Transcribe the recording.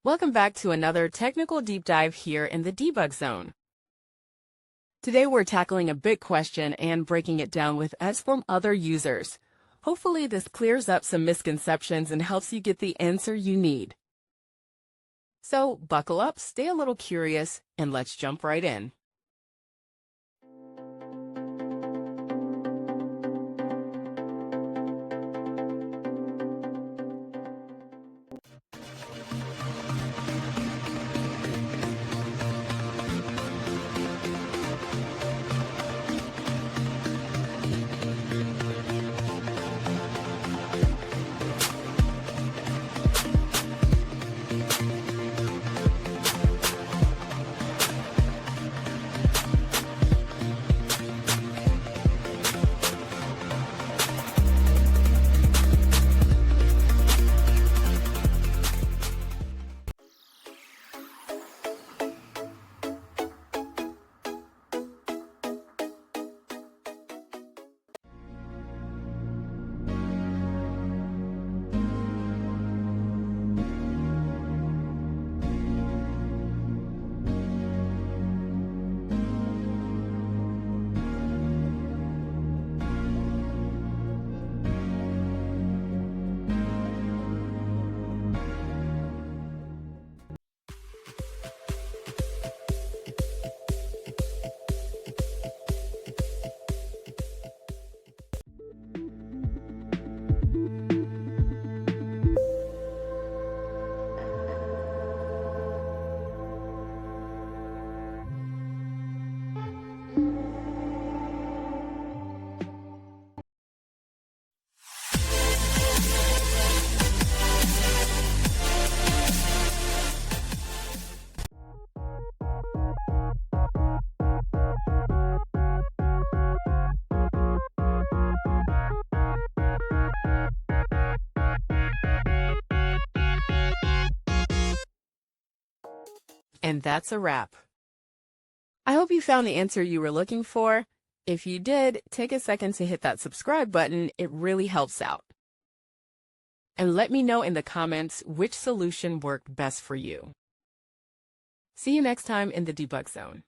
Welcome back to another technical deep dive here in the debug zone. Today we're tackling a big question and breaking it down with us from other users. Hopefully this clears up some misconceptions and helps you get the answer you need. So buckle up, stay a little curious, and let's jump right in. And that's a wrap. I hope you found the answer you were looking for. If you did, take a second to hit that subscribe button. It really helps out. And let me know in the comments which solution worked best for you. See you next time in the debug zone.